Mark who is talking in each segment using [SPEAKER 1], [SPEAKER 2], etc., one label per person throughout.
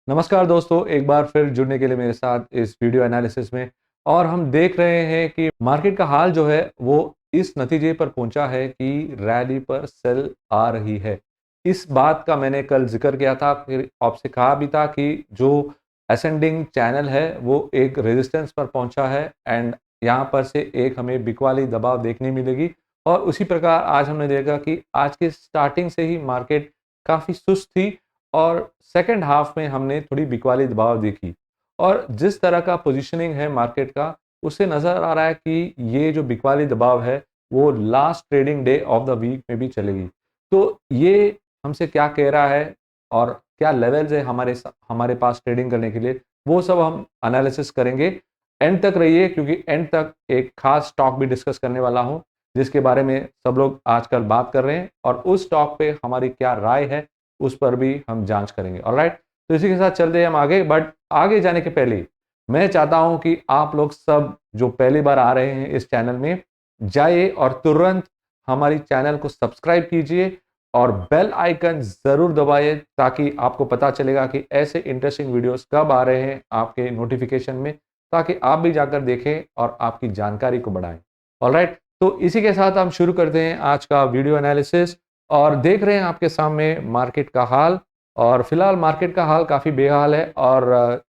[SPEAKER 1] नमस्कार दोस्तों, एक बार फिर जुड़ने के लिए मेरे साथ इस वीडियो एनालिसिस में। और हम देख रहे हैं कि मार्केट का हाल जो है वो इस नतीजे पर पहुंचा है कि रैली पर सेल आ रही है। इस बात का मैंने कल जिक्र किया था, फिर आपसे कहा भी था कि जो असेंडिंग चैनल है वो एक रेजिस्टेंस पर पहुंचा है एंड यहाँ पर से एक हमें बिक वाली दबाव देखने मिलेगी। और उसी प्रकार आज हमने देखा कि आज के स्टार्टिंग से ही मार्केट काफ़ी सुस्त थी और सेकंड हाफ में हमने थोड़ी बिकवाली दबाव देखी। और जिस तरह का पोजीशनिंग है मार्केट का, उससे नज़र आ रहा है कि ये जो बिकवाली दबाव है वो last trading day of the week में भी चलेगी। तो ये हमसे क्या कह रहा है और क्या लेवल्स है हमारे पास ट्रेडिंग करने के लिए, वो सब हम एनालिसिस करेंगे। एंड तक रहिए क्योंकि एंड तक एक खास स्टॉक भी डिस्कस करने वाला हूँ जिसके बारे में सब लोग आजकल बात कर रहे हैं और उस स्टॉक पे हमारी क्या राय है उस पर भी हम जांच करेंगे। ऑलराइट, तो इसी के साथ चलते हैं हम आगे। बट आगे जाने के पहले मैं चाहता हूं कि आप लोग सब जो पहली बार आ रहे हैं इस चैनल में, जाइए और तुरंत हमारी चैनल को सब्सक्राइब कीजिए और बेल आइकन जरूर दबाइए ताकि आपको पता चलेगा कि ऐसे इंटरेस्टिंग वीडियोस कब आ रहे हैं आपके नोटिफिकेशन में, ताकि आप भी जाकर देखें और आपकी जानकारी को बढ़ाएं। ऑलराइट, तो इसी के साथ हम शुरू करते हैं आज का वीडियो एनालिसिस। और देख रहे हैं आपके सामने मार्केट का हाल। और फिलहाल मार्केट का हाल काफ़ी बेहाल है। और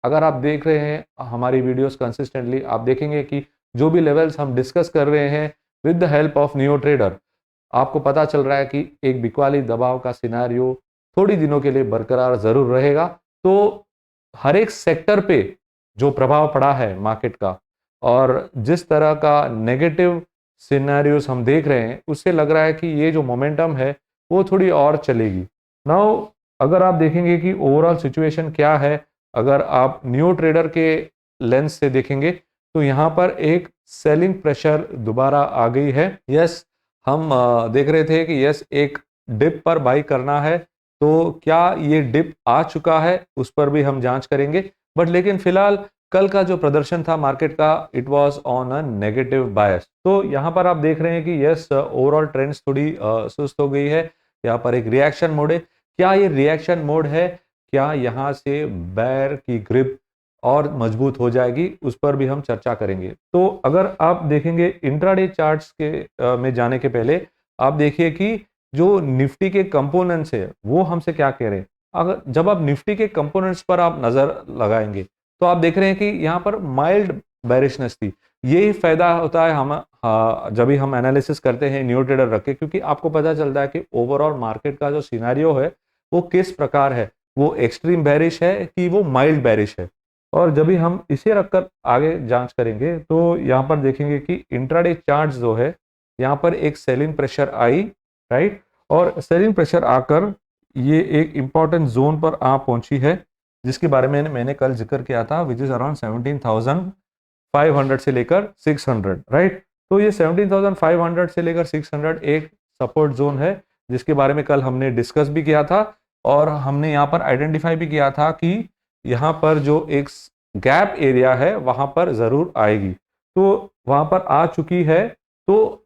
[SPEAKER 1] अगर आप देख रहे हैं हमारी वीडियोस कंसिस्टेंटली, आप देखेंगे कि जो भी लेवल्स हम डिस्कस कर रहे हैं with the help of neo trader, आपको पता चल रहा है कि एक बिकवाली दबाव का सिनारियो थोड़ी दिनों के लिए बरकरार ज़रूर रहेगा। तो हर एक सेक्टर पे जो प्रभाव पड़ा है मार्केट का और जिस तरह का नेगेटिव सिनेरियोस हम देख रहे हैं, उससे लग रहा है कि ये जो मोमेंटम है वो थोड़ी और चलेगी। नाउ अगर आप देखेंगे कि ओवरऑल सिचुएशन क्या है, अगर आप न्यू ट्रेडर के लेंस से देखेंगे तो यहाँ पर एक सेलिंग प्रेशर दोबारा आ गई है। यस, हम देख रहे थे कि यस एक डिप पर बाई करना है, तो क्या ये डिप आ चुका है उस पर भी हम जांच करेंगे। बट लेकिन फिलहाल कल का जो प्रदर्शन था मार्केट का, it was on a negative bias. तो यहाँ पर आप देख रहे हैं कि यस ओवरऑल ट्रेंड्स थोड़ी सुस्त हो गई है। यहाँ पर एक रिएक्शन मोड है। क्या ये रिएक्शन मोड है? क्या यहाँ से बैर की ग्रिप और मजबूत हो जाएगी? उस पर भी हम चर्चा करेंगे। तो अगर आप देखेंगे इंट्राडे चार्ट्स के में जाने के पहले आप देखिए कि जो निफ्टी के कंपोनेंट्स है वो हमसे क्या कह रहे हैं। अगर जब आप निफ्टी के कंपोनेंट्स पर आप नजर लगाएंगे तो आप देख रहे हैं कि यहाँ पर माइल्ड बेरिशनेस थी। यही फायदा होता है हम जब भी हम एनालिसिस करते हैं न्यू ट्रेडर रख के, क्योंकि आपको पता चलता है कि ओवरऑल मार्केट का जो सिनेरियो है वो किस प्रकार है, वो एक्सट्रीम बेरिश है कि वो माइल्ड बेरिश है। और जब भी हम इसे रखकर आगे जांच करेंगे तो यहाँ पर देखेंगे कि इंट्राडे चार्ट जो है यहाँ पर एक सेलिंग प्रेशर आई, राइट। और सेलिंग प्रेशर आकर ये एक इंपॉर्टेंट जोन पर आ पहुंची है जिसके बारे में मैंने कल जिक्र किया था, विच इज अराउंड 17,500 से लेकर 600, राइट। तो ये 17,500 से लेकर 600 एक सपोर्ट जोन है जिसके बारे में कल हमने डिस्कस भी किया था। और हमने यहाँ पर आइडेंटिफाई भी किया था कि यहाँ पर जो एक गैप एरिया है वहां पर जरूर आएगी। तो वहां पर आ चुकी है। तो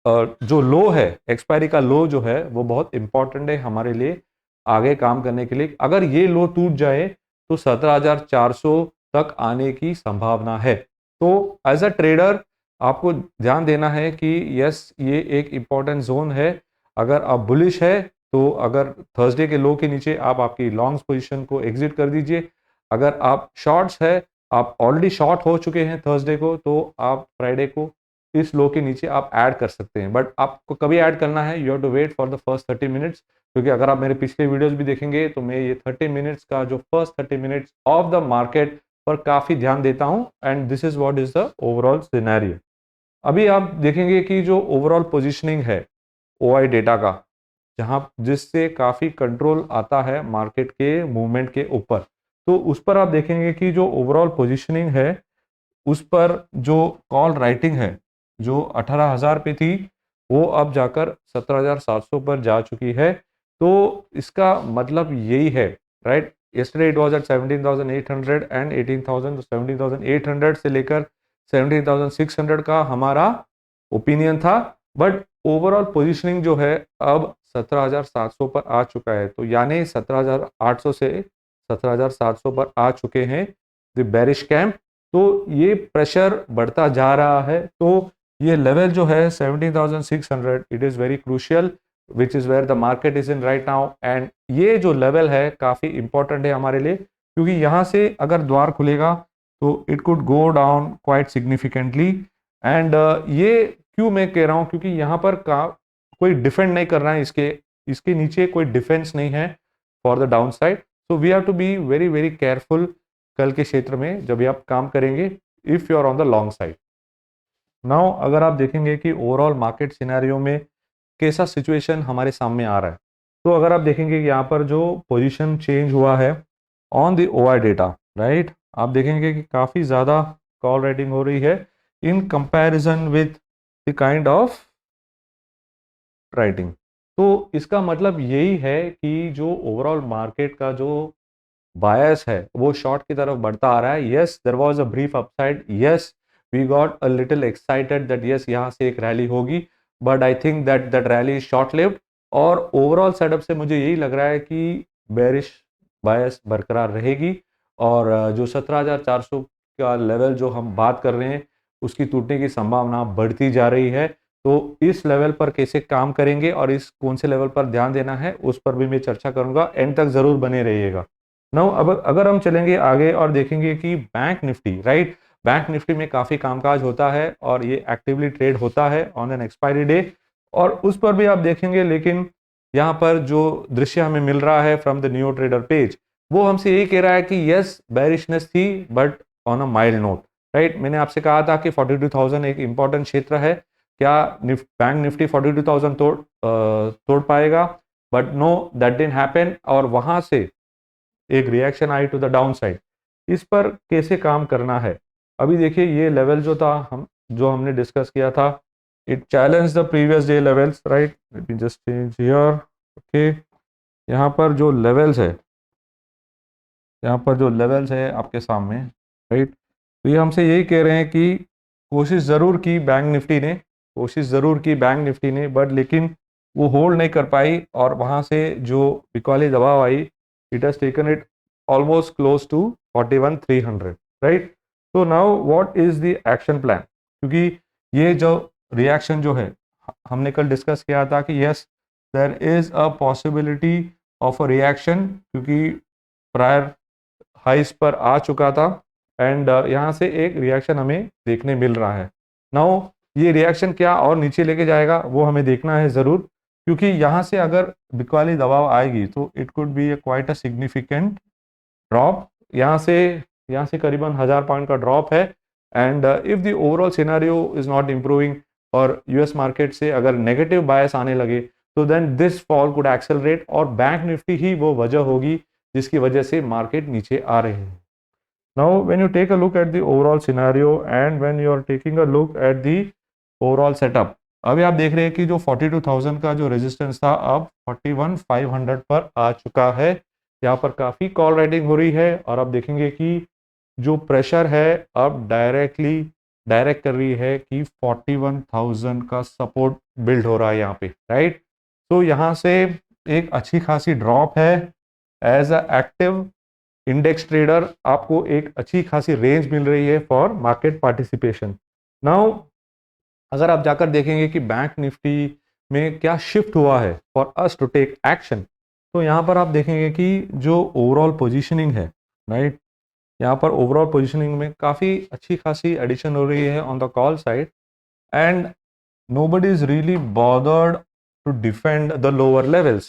[SPEAKER 1] जो लो है, एक्सपायरी का लो जो है वो बहुत इंपॉर्टेंट है हमारे लिए आगे काम करने के लिए। अगर ये लो टूट जाए तो 17,400 तक आने की संभावना है। तो एज अ ट्रेडर आपको ध्यान देना है कि यस ये एक इंपॉर्टेंट जोन है। अगर आप बुलिश है तो अगर थर्सडे के लो के नीचे आप आपकी लॉन्ग पोजीशन को एग्जिट कर दीजिए। अगर आप शॉर्ट्स है, आप ऑलरेडी शॉर्ट हो चुके हैं थर्सडे को, तो आप फ्राइडे को इस लो के नीचे आप ऐड कर सकते हैं। बट आपको कभी ऐड करना है, you have to wait for the first 30 minutes. क्योंकि अगर आप मेरे पिछले वीडियोस भी देखेंगे तो मैं ये 30 मिनट्स का जो first 30 minutes of the market पर काफी ध्यान देता हूं and this is what is the overall scenario. अभी आप देखेंगे कि जो ओवरऑल पोजीशनिंग है ओआई डेटा का, जहां जिससे काफी कंट्रोल आता है मार्केट के मूवमेंट के ऊपर, तो उस पर आप देखेंगे कि जो ओवरऑल पोजीशनिंग है उस पर जो कॉल राइटिंग है जो 18,000 पे थी वो अब जाकर 17,700 पर जा चुकी है। तो इसका मतलब यही है, right. yesterday it was at 17,800 and 18,000, तो 17,800 से लेकर 17,600 का हमारा ओपिनियन था। बट ओवरऑल पोजीशनिंग जो है अब 17,700 पर आ चुका है। तो यानी 17,800 से 17,700 पर आ चुके हैं द बेरिश कैंप। तो ये प्रेशर बढ़ता जा रहा है। तो ये लेवल जो है 17,600, it is very crucial which is where the market is in right now. And ये जो लेवल है काफ़ी इंपॉर्टेंट है हमारे लिए, क्योंकि यहाँ से अगर द्वार खुलेगा तो it could go down quite significantly. And ये क्यों मैं कह रहा हूँ, क्योंकि यहाँ पर कोई डिफेंड नहीं कर रहा है, इसके नीचे कोई डिफेंस नहीं है for the down side. So we have to be very very careful कल के क्षेत्र में जब भी आप काम करेंगे, if you are on the long side. Now अगर आप देखेंगे कि ओवरऑल मार्केट सिनेरियो में कैसा सिचुएशन हमारे सामने आ रहा है, तो अगर आप देखेंगे कि यहाँ पर जो पोजीशन चेंज हुआ है on the OI data, right, आप देखेंगे कि काफ़ी ज़्यादा कॉल राइटिंग हो रही है in comparison with the kind of writing. तो इसका मतलब यही है कि जो ओवरऑल मार्केट का जो बायस है वो शॉर्ट की तरफ बढ़ता आ रहा है। Yes, there was a brief upside, yes we got a little excited that yes यहाँ से एक रैली होगी, but I think that that rally is short lived. और ओवरऑल सेटअप से मुझे यही लग रहा है कि बेरिश बायस बरकरार रहेगी और जो 17,400 का लेवल जो हम बात कर रहे हैं उसकी टूटने की संभावना बढ़ती जा रही है। तो इस लेवल पर कैसे काम करेंगे और इस कौन से लेवल पर ध्यान देना है उस पर भी मैं चर्चा करूंगा, एंड तक जरूर बने रहिएगा। नाउ अब अगर हम चलेंगे आगे और देखेंगे कि bank Nifty, right, bank Nifty में काफ़ी कामकाज होता है और ये एक्टिवली ट्रेड होता है ऑन एन एक्सपायरी डे, और उस पर भी आप देखेंगे। लेकिन यहाँ पर जो दृश्य हमें मिल रहा है from the new trader page, वो हमसे यही कह रहा है कि यस बेरिशनेस थी but on a mild note, right. मैंने आपसे कहा था कि 42,000 एक इंपॉर्टेंट क्षेत्र है। क्या बैंक निफ्टी 42,000 तोड़ पाएगा? But no, that didn't happen, और वहां से एक रिएक्शन आई टू द डाउन साइड। इस पर कैसे काम करना है? अभी देखिए ये लेवल जो था जो हमने डिस्कस किया था, it challenge the previous day levels, right. Let me just change here, okay. यहाँ पर जो लेवल्स है, यहाँ पर जो लेवल्स है आपके सामने, राइट, तो ये हमसे यही कह रहे हैं कि कोशिश ज़रूर की बैंक निफ्टी ने, बट लेकिन वो होल्ड नहीं कर पाई, और वहाँ से जो बिकवाली दबाव आई, it has taken it almost close to 41,300, right. तो now what is the action plan? क्योंकि ये जो रिएक्शन जो है हमने कल डिस्कस किया था कि yes there is a possibility of a reaction, क्योंकि प्रायर हाइस पर आ चुका था, एंड यहाँ से एक रिएक्शन हमें देखने मिल रहा है। नाउ ये रिएक्शन क्या और नीचे लेके जाएगा वो हमें देखना है ज़रूर, क्योंकि यहाँ से अगर बिकवाली दबाव आएगी तो it could be quite a significant drop. यहाँ से करीबन 1000 पॉइंट का ड्रॉप है, and if the overall scenario is not improving और यूएस मार्केट से अगर नेगेटिव बायस आने लगे तो then this fall could accelerate, और बैंक निफ्टी ही वो वजह होगी जिसकी वजह से मार्केट नीचे आ रहे हैं। Now when you take a look at the overall scenario and when you are taking a look at the overall setup, अभी आप देख रहे हैं कि जो 42,000 का जो रेजिस्टेंस था अब 41,500 पर आ चुका है। यहाँ पर काफ़ी कॉल राइटिंग हो रही है, और आप देखेंगे कि जो प्रेशर है अब डायरेक्ट कर रही है कि 41,000 का सपोर्ट बिल्ड हो रहा है यहाँ पे, राइट। तो यहाँ से एक अच्छी खासी ड्रॉप है। As a active index trader आपको एक अच्छी खासी रेंज मिल रही है फॉर मार्केट पार्टिसिपेशन। नाउ अगर आप जाकर देखेंगे कि बैंक निफ्टी में क्या शिफ्ट हुआ है for us to take action, तो यहाँ पर आप देखेंगे कि जो ओवरऑल पोजीशनिंग है, राइट, यहाँ पर ओवरऑल पोजीशनिंग में काफ़ी अच्छी खासी एडिशन हो रही है on the call side, and nobody is really bothered to defend the lower levels,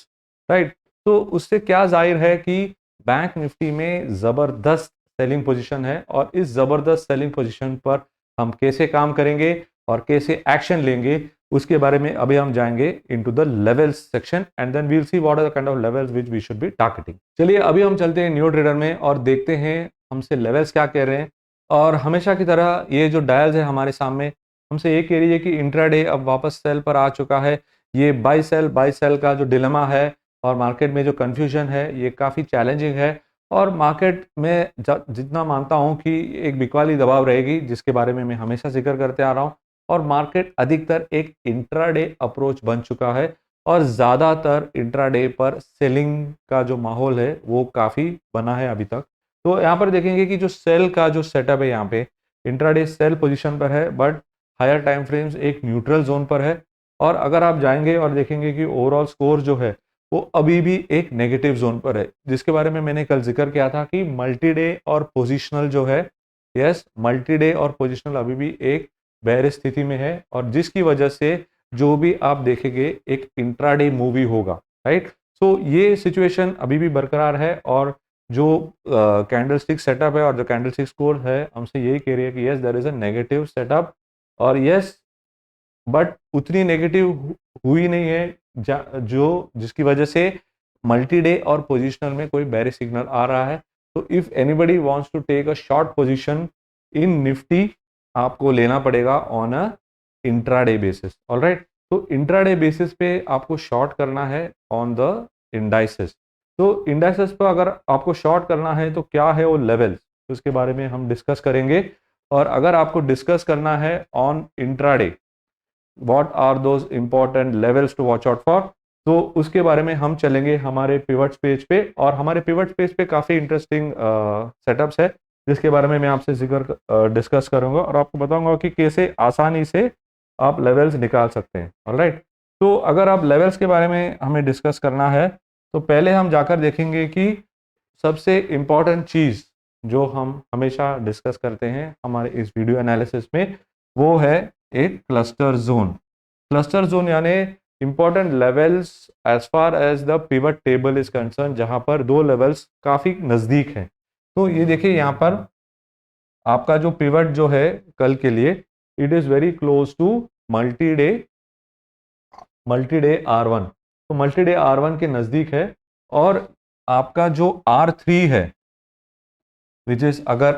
[SPEAKER 1] right। तो उससे क्या जाहिर है कि बैंक निफ्टी में ज़बरदस्त सेलिंग पोजीशन है, और इस ज़बरदस्त सेलिंग पोजीशन पर हम कैसे काम करेंगे और कैसे एक्शन लेंगे उसके बारे में अभी हम जाएंगे into the levels section, and then we will see what are the kind of levels which we should be targeting. चलिए अभी हम चलते हैं न्यू ट्रेडर में और देखते हैं हमसे लेवल्स क्या कह रहे हैं। और हमेशा की तरह ये जो डायल्स है हमारे सामने हमसे ये कह रही है कि इंट्राडे अब वापस सेल पर आ चुका है। ये बाई सेल का जो डिलेमा है और मार्केट में जो कन्फ्यूजन है ये काफ़ी चैलेंजिंग है, और मार्केट में जितना मानता हूँ कि एक बिकवाली दबाव रहेगी जिसके बारे में मैं हमेशा जिक्र करते आ रहा हूँ, और मार्केट अधिकतर एक इंट्राडे अप्रोच बन चुका है, और ज़्यादातर इंट्राडे पर सेलिंग का जो माहौल है वो काफ़ी बना है अभी तक। तो यहाँ पर देखेंगे कि जो सेल का जो सेटअप है, यहाँ पे इंट्राडे सेल पोजीशन पर है, बट हायर टाइम फ्रेम्स एक न्यूट्रल जोन पर है। और अगर आप जाएंगे और देखेंगे कि ओवरऑल स्कोर जो है वो अभी भी एक नेगेटिव जोन पर है, जिसके बारे में मैंने कल जिक्र किया था कि मल्टी डे और पोजिशनल जो है, यस, मल्टी डे और पोजिशनल अभी भी एक बेयर स्थिति में है, और जिसकी वजह से जो भी आप देखेंगे एक इंट्राडे मूवी होगा, राइट। सो ये सिचुएशन अभी भी बरकरार है, और जो कैंडलस्टिक सेटअप है और जो कैंडलस्टिक स्कोर है हमसे यही कह रही है कि yes there is a negative setup, और यस बट उतनी नेगेटिव हुई नहीं है जो जिसकी वजह से मल्टी डे और पोजिशनल में कोई बेरिश सिग्नल आ रहा है। तो if anybody wants to take a short position in Nifty, आपको लेना पड़ेगा on a intraday basis, alright. तो इंट्राडे बेसिस पे आपको शॉर्ट करना है ऑन द इंडाइसेस। तो इंडाइसेस पर अगर आपको शॉर्ट करना है तो क्या है वो लेवल्स, तो उसके बारे में हम डिस्कस करेंगे। और अगर आपको डिस्कस करना है on intraday what are those important levels to watch out for, तो उसके बारे में हम चलेंगे हमारे पिवट्स पेज पे, और हमारे पिवट्स पेज पे काफ़ी इंटरेस्टिंग सेटअप्स है जिसके बारे में मैं आपसे जिक्र डिस्कस करूंगा और आपको बताऊंगा कि कैसे आसानी से आप लेवल्स निकाल सकते हैं, ऑलराइट। तो अगर आप लेवल्स के बारे में हमें डिस्कस करना है तो पहले हम जाकर देखेंगे कि सबसे इम्पॉर्टेंट चीज़ जो हम हमेशा डिस्कस करते हैं हमारे इस वीडियो एनालिसिस में, वो है एक क्लस्टर जोन। क्लस्टर जोन यानी important levels as far as the pivot table is concern, जहां पर दो लेवल्स काफी नजदीक हैं। तो ये देखिए यहाँ पर आपका जो पिवट जो है कल के लिए, it is very close to multi day R1। तो मल्टी डे R1 के नजदीक है, और आपका जो R3 है विच इज अगर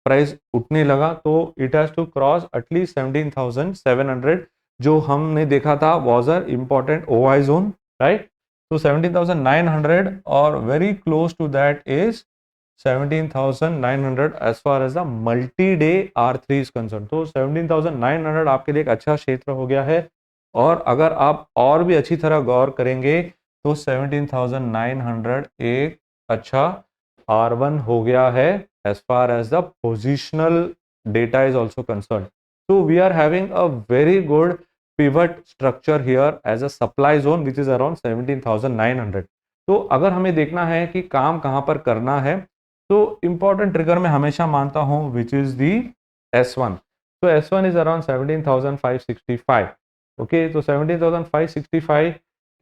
[SPEAKER 1] प्राइस उठने लगा तो it has to cross at least 17,700, जो हमने देखा था was a important OI zone, right. तो 17,900 और very close to that is 17,900 as far as the multi day R3 is concern. तो 17,900 आपके लिए एक अच्छा क्षेत्र हो गया है, और अगर आप और भी अच्छी तरह गौर करेंगे तो 17,900 एक अच्छा R1 हो गया है as far as the positional data is also concerned. So we are having a very good pivot structure here as a supply zone which is around 17,900. तो अगर हमें देखना है कि काम कहाँ पर करना है, तो इंपॉर्टेंट ट्रिगर में हमेशा मानता हूँ विच इज दी S1। तो S1 इज अराउंड 17,565। ओके, तो 17,565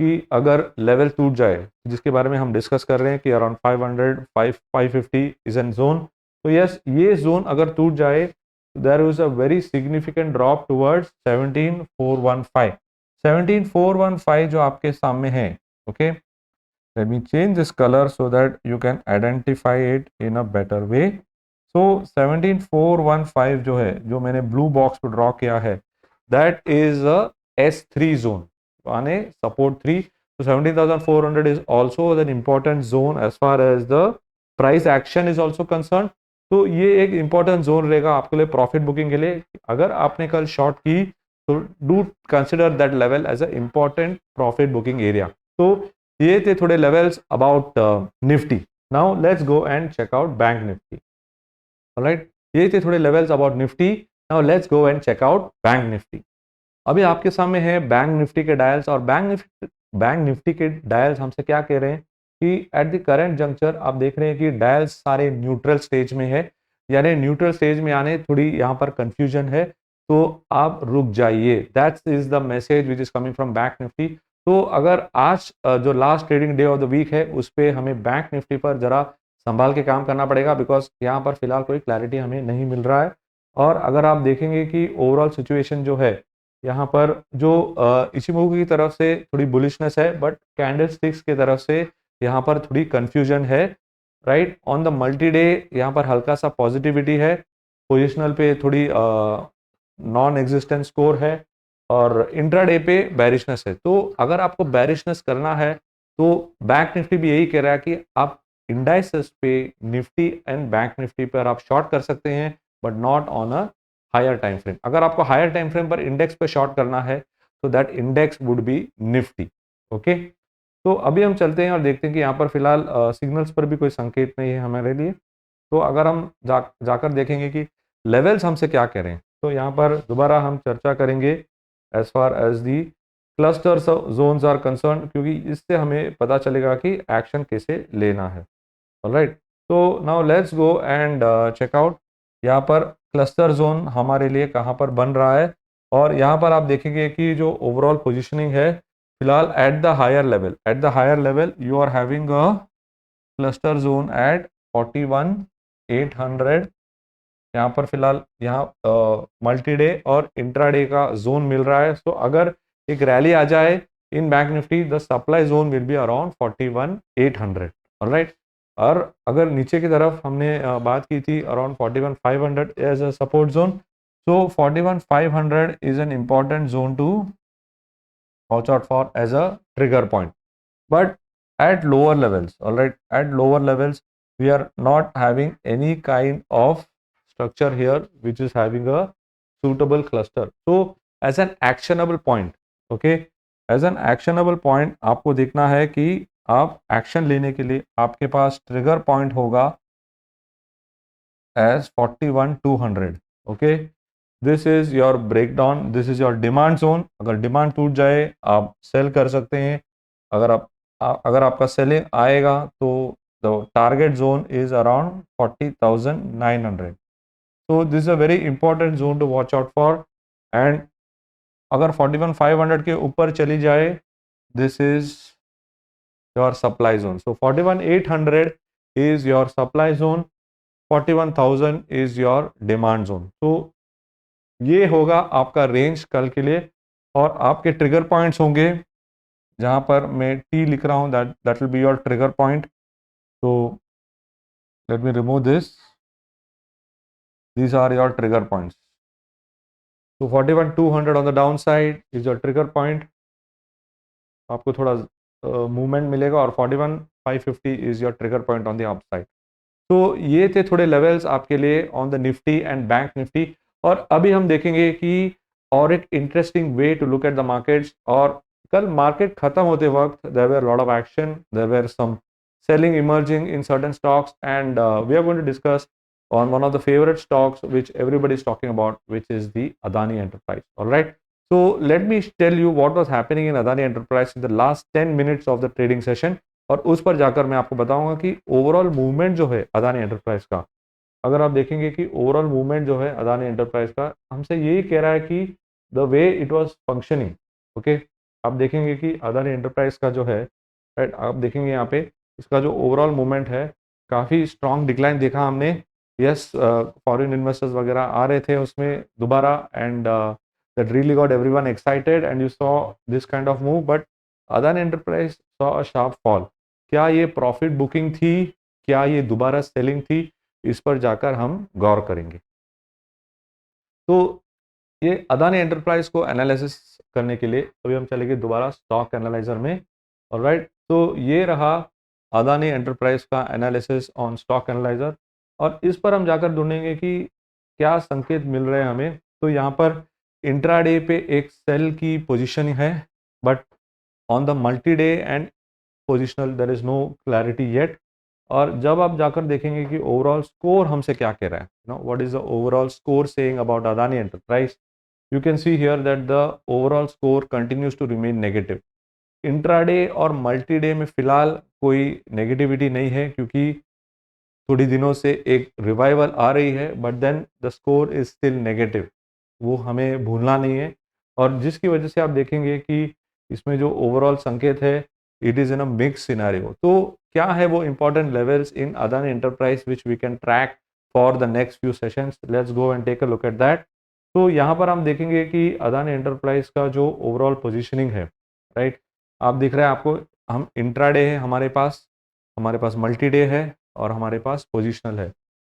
[SPEAKER 1] कि अगर लेवल टूट जाए, जिसके बारे में हम डिस्कस कर रहे हैं कि अराउंड 500 550 इज एन जोन। तो यस, ये जोन अगर टूट जाए there is a very significant drop towards 17,415। 17,415 जो आपके सामने है, okay, let me change this colour so that you can identify it in a better way. So 17,415 जो है, जो मैंने ब्लू बॉक्स पे ड्रॉ किया है, that is a S3 zone, यानी support 3। So 17,400 is also an important zone as far as the price action is also concerned। तो ये एक इंपॉर्टेंट जोन रहेगा आपके लिए प्रॉफिट बुकिंग के लिए। अगर आपने कल शॉर्ट की तो do consider that level as a important profit booking area. तो ये थे थोड़े levels about Nifty. Now let's go and check out bank Nifty, alright. ये थे थोड़े levels about Nifty. Now let's go and check out bank Nifty. अभी आपके सामने है बैंक निफ्टी के डायल्स, और बैंक निफ्टी के डायल्स हमसे क्या कह रहे हैं कि एट द करंट जंक्चर आप देख रहे हैं कि डायल्स सारे न्यूट्रल स्टेज में है, यानी न्यूट्रल स्टेज में आने थोड़ी यहाँ पर कंफ्यूजन है, तो आप रुक जाइए। That's is the message which is coming from bank Nifty. तो अगर आज जो last trading day of the week है उस पर हमें बैंक निफ्टी पर जरा संभाल के काम करना पड़ेगा, बिकॉज यहाँ पर फिलहाल कोई क्लैरिटी हमें नहीं मिल रहा है। और अगर आप देखेंगे कि ओवरऑल सिचुएशन जो है यहाँ पर जो इचिमोकू की तरफ से थोड़ी बुलिशनेस है, बट कैंडल स्टिक्स की तरफ से यहाँ पर थोड़ी कंफ्यूजन है, right. On the multi day यहाँ पर हल्का सा पॉजिटिविटी है, पोजिशनल पे थोड़ी नॉन एग्जिस्टेंट स्कोर है, और इंट्राडे पे बैरिशनेस है। तो अगर आपको बैरिशनेस करना है तो बैंक निफ्टी भी यही कह रहा है कि आप इंडाइसेस पे निफ्टी एंड बैंक निफ्टी पर आप शॉर्ट कर सकते हैं, but not on a higher time frame. अगर आपको हायर टाइम फ्रेम पर इंडेक्स पे शॉर्ट करना है तो that index would be Nifty. Okay, तो अभी हम चलते हैं और देखते हैं कि यहाँ पर फिलहाल सिग्नल्स पर भी कोई संकेत नहीं है हमारे लिए। तो अगर हम जाकर देखेंगे कि लेवल्स हमसे क्या कह रहे हैं, तो यहाँ पर दोबारा हम चर्चा करेंगे as far as the cluster zones are concern, क्योंकि इससे हमें पता चलेगा कि एक्शन कैसे लेना है। ऑलराइट, तो now let's go and check out यहाँ पर क्लस्टर जोन हमारे लिए कहाँ पर बन रहा है। और यहाँ पर आप देखेंगे कि जो ओवरऑल पोजिशनिंग है फिलहाल at the higher level you are having a cluster zone at 41,800। यहाँ पर फिलहाल यहाँ मल्टी डे और इंट्राडे का जोन मिल रहा है। सो अगर एक रैली आ जाए in bank Nifty, the supply zone will be around 41,800। Alright, और अगर नीचे की तरफ हमने बात की थी around 41,500 as a support zone, so 41,500 is an important zone to watch out for as a trigger point. But at lower levels, all right, at lower levels we are not having any kind of structure here which is having a suitable cluster. So as an actionable point, okay, as an actionable point आपको देखना है कि आप action लेने के लिए आपके पास trigger point होगा as 41,200। Okay, this is your breakdown, this is your demand zone. अगर डिमांड टूट जाए आप सेल कर सकते हैं। अगर आपका सेलिंग आएगा तो the target zone is around 40,900। तो this is a very important zone to watch out for. And अगर 41,500 के ऊपर चली जाए, this is your supply zone. So 41,800 is your supply zone, 41,000 is your demand zone. तो ये होगा आपका रेंज कल के लिए। और आपके ट्रिगर पॉइंट्स होंगे जहां पर मैं टी लिख रहा हूं, that will be your trigger point. तो let me remove this, these are your trigger points. तो 41,200 on the down side is your trigger point, आपको थोड़ा मूवमेंट मिलेगा। और 41,550 is your trigger point on the up side. तो ये थे थोड़े लेवल्स आपके लिए on the Nifty and bank Nifty. और अभी हम देखेंगे कि और एक interesting way to look at the markets. और कल मार्केट खत्म होते वक्त there were lot of action, there were some selling emerging in certain stocks, and we are going to discuss on one of the favorite stocks which everybody is talking about, which is the Adani Enterprise. All right, so let me tell you what was happening in Adani Enterprise in the last 10 minutes of the trading session, और उस पर जाकर मैं आपको बताऊंगा कि overall movement जो है अदानी एंटरप्राइज का, अगर आप देखेंगे कि ओवरऑल मूवमेंट जो है अदानी एंटरप्राइज का हमसे यही कह रहा है कि the way it was functioning. Okay, आप देखेंगे कि अदानी एंटरप्राइज का जो है, राइट, आप देखेंगे यहाँ पे इसका जो ओवरऑल मूवमेंट है काफ़ी स्ट्रॉन्ग डिक्लाइन देखा हमने। यस, फॉरेन इन्वेस्टर्स वगैरह आ रहे थे उसमें दोबारा, and that really got everyone excited and you saw this kind of move. But Adani enterprise saw a sharp fall. क्या ये प्रॉफिट बुकिंग थी, क्या ये दोबारा सेलिंग थी, इस पर जाकर हम गौर करेंगे। तो ये अदानी एंटरप्राइज को एनालिसिस करने के लिए अभी हम चलेंगे दोबारा स्टॉक एनालाइजर में। ऑलराइट, तो ये रहा अदानी एंटरप्राइज का एनालिसिस ऑन स्टॉक एनालाइजर। और इस पर हम जाकर ढूंढेंगे कि क्या संकेत मिल रहे हैं हमें। तो यहाँ पर इंट्राडे पे एक सेल की पोजीशन है, but on the multi day and positional there is no clarity yet. और जब आप जाकर देखेंगे कि ओवरऑल स्कोर हमसे क्या कह रहा है, know what is the overall score saying about Adani enterprise, you can see here that the overall score continues to remain negative. Intraday और मल्टी डे में फिलहाल कोई नेगेटिविटी नहीं है, क्योंकि थोड़ी दिनों से एक रिवाइवल आ रही है, but then the score is still negative, वो हमें भूलना नहीं है। और जिसकी वजह से आप देखेंगे कि इसमें जो ओवरऑल संकेत है it is in a mix scenario. तो क्या है वो important levels in Adani enterprise which we can track for the next few sessions, let's go and take a look at that. तो यहाँ पर हम देखेंगे कि अदानी एंटरप्राइज का जो ओवरऑल पोजिशनिंग है, राइट, आप दिख रहा है आपको, हम इंट्राडे है हमारे पास मल्टी डे है और हमारे पास पोजिशनल है।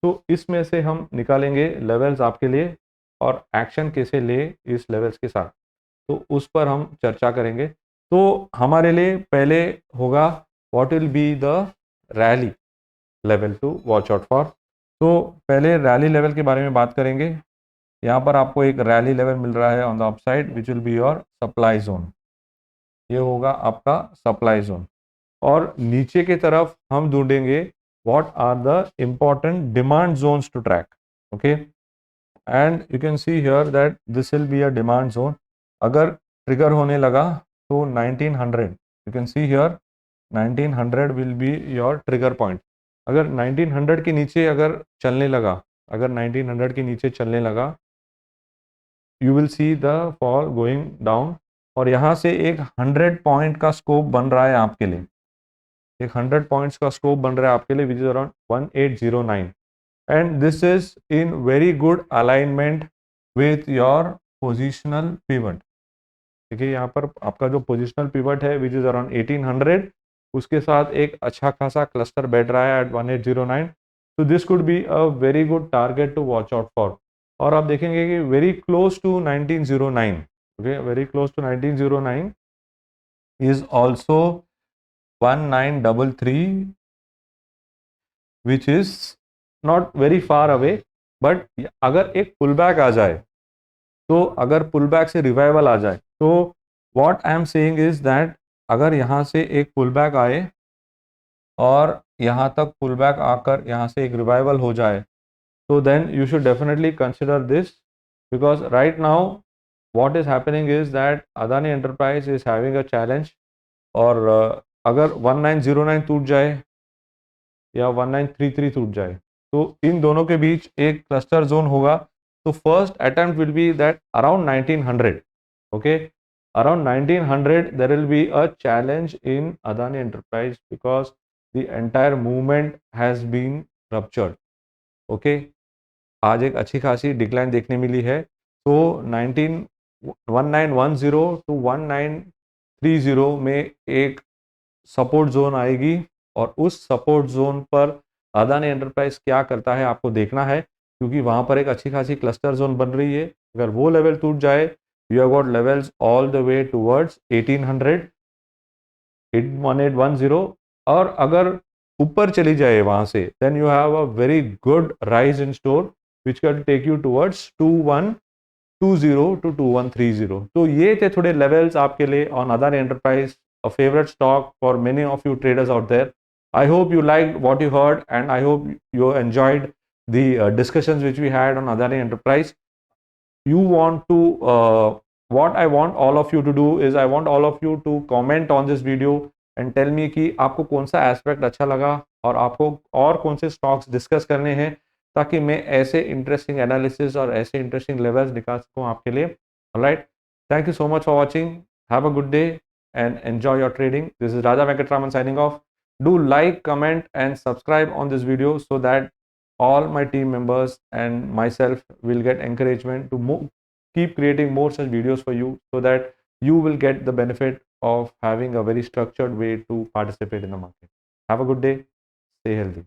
[SPEAKER 1] तो इसमें से हम निकालेंगे लेवल्स आपके लिए और एक्शन कैसे ले इस लेवल्स के साथ, तो उस पर हम चर्चा करेंगे। तो हमारे लिए पहले होगा what will be the rally level to watch out for. तो पहले रैली लेवल के बारे में बात करेंगे। यहाँ पर आपको एक रैली लेवल मिल रहा है on the upside which will be your supply zone. ये होगा आपका सप्लाई जोन। और नीचे की तरफ हम ढूंढेंगे what are the important demand zones to track. Okay, and you can see here that this will be a demand zone. अगर ट्रिगर होने लगा तो 1900, you can see here 1900 will be your trigger point. अगर 1900 के नीचे अगर चलने लगा, अगर 1900 के नीचे चलने लगा, you will see the fall going down. और यहाँ से एक 100 पॉइंट का स्कोप बन रहा है आपके लिए, एक 100 पॉइंट्स का स्कोप बन रहा है आपके लिए, which is around 1809। And this is in very good alignment with your positional pivot. देखिए यहाँ पर आपका जो पोजिशनल पिवट है विच इज अराउंड 1800, उसके साथ एक अच्छा खासा क्लस्टर बैठ रहा है एट 1809। तो this could be a very good target to watch out for. और आप देखेंगे कि very close to 1909, okay, very close to 1909 is also 1933, which is not very far away। But अगर एक पुल बैक आ जाए, तो अगर पुल बैक से रिवाइवल आ जाए, तो what I am saying is that अगर यहाँ से एक पुल बैक आए और यहाँ तक पुल बैक आकर यहाँ से एक रिवाइवल हो जाए, तो then you should definitely consider this, because right now what is happening is that Adani Enterprise is having a challenge। और अगर 1909 टूट जाए या 1933 टूट जाए, तो इन दोनों के बीच एक क्लस्टर जोन होगा। तो first attempt will be that around 1900, okay, around 1900 there will be a challenge in Adani Enterprise because the entire movement has been ruptured। Okay, आज एक अच्छी खासी डिक्लाइन देखने मिली है। तो 1910 टू 1930 में एक सपोर्ट जोन आएगी, और उस सपोर्ट जोन पर अदानी एंटरप्राइज क्या करता है आपको देखना है, क्योंकि वहां पर एक अच्छी खासी क्लस्टर जोन बन रही है। अगर वो लेवल टूट जाए, you have got levels all the way towards 1800, 1810। और अगर ऊपर चली जाए वहां से, then you have a very good rise in store which can take you towards 2120 to 2130। तो ये थे थोड़े लेवल्स आपके लिए on Adani enterprise, a favorite stock for many of you traders out there। I hope you liked what you heard, and I hope you enjoyed the discussions which we had on Adani Enterprise। You want to what I want all of you to do is I want all of you to comment on this video and tell me कि आपको कौन सा aspect अच्छा लगा और आपको और कौन से स्टॉक्स डिस्कस करने हैं, ताकि मैं ऐसे इंटरेस्टिंग एनालिसिस और ऐसे इंटरेस्टिंग लेवल्स निकाल सकूँ आपके लिए। Alright, thank you so much for watching, have a good day and enjoy your trading। This is Raja Venkatraman signing off। Do like, comment and subscribe on this video so that all my team members and myself will get encouragement to keep creating more such videos for you, so that you will get the benefit of having a very structured way to participate in the market। Have a good day, stay healthy।